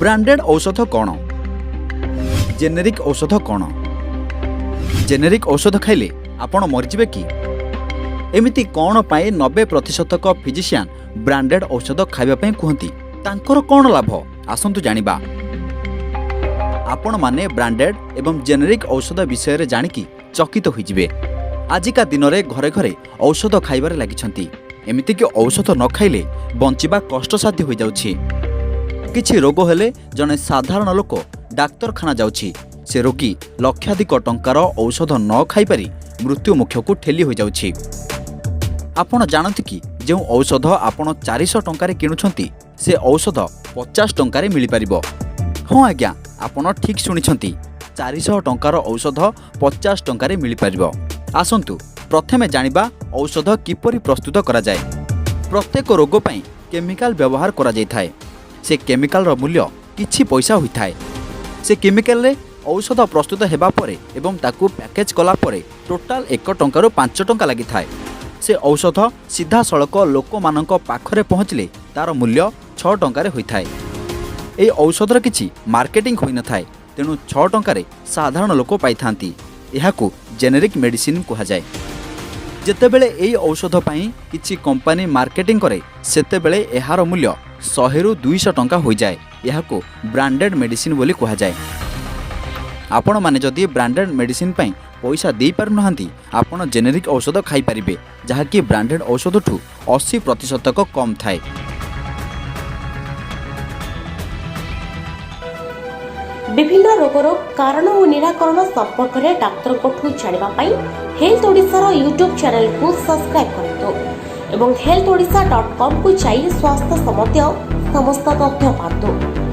Branded औषध कौन generic औषध कौन जेनेरिक औषध खाइले आपण मरजिबे कि एमिति कौन पाए 90% फिजिशियन ब्रांडेड औषध खाइबा पई कहंती तांकर कौन लाभ आसंतु जानिबा। आपण माने ब्रांडेड एवं जेनेरिक औषध विषय रे जानिकी चकित होइजिबे। आजिका दिन रे घरे घरे औषध खाइबारे लागिछंती एमिति कि औषध न खाइले बंचिबा कष्टसाध्य होई जाउछि। किछि रोग हेले जने साधारण लोक डाक्तरखाना जाउछि से रोगी लक्षाधिक टंकार औषध न खाई पारि मृत्यु मुखको ठेली हो जाउछि। आपण जानते कि जो औषध आपण 400 टंकारे किणुछंती से औषध 50 टंकारे मिली परिबो। हाँ आज्ञा आपण ठीक शुणिछंती 400 टंकार औषध 50 टंकारे मिली परिबो। आसंतु प्रथमे जानिबा औषध किपरि प्रस्तुत करा जाय। प्रत्येक रोग पई केमिकल व्यवहार करा जाय थाए। से केमिकल रो मूल्य किछि पैसा होई थाए। से केमिकल रे औषध प्रस्तुत हेबा परे एवं ताकू पैकेज कला परे टोटाल 1 टंकारु 5 टंका लागि थाए। से औषध सीधा सड़क लोक मानक पाखरे पहुँचले तार मूल्य 6 टंकारे होई थाए। ए औषधर किछि मार्केटिंग होई न थाए तेणु 6 टंकारे साधारण लोक पाई थांती। एहाकू जेनेरिक मेडिसिन कहा जाए। जेतेबेले एई औषध पई किछि कंपनी मार्केटिंग करे सेतेबेले एहार मूल्य 100 रु 200 टंका होई जाए। एहाकू ब्रांडेड मेडिसिन बोली कहा जाए। आपण माने जदि ब्रांडेड मेडिसिन पई पैसा दे पारु नहांती आपण जेनेरिक औषध खाई परिबे जहा कि ब्रांडेड औषध ठू 80% तक कम थाए। विभिन्न रोगर कारण और निराकरण संपर्क में डाक्तर को जानिबा पई हेल्थ ओडिसा यूट्यूब चैनल को सब्सक्राइब करंतु एवं healthodisha.com को जाई स्वास्थ्य संबंधी समस्त तथ्य पातु।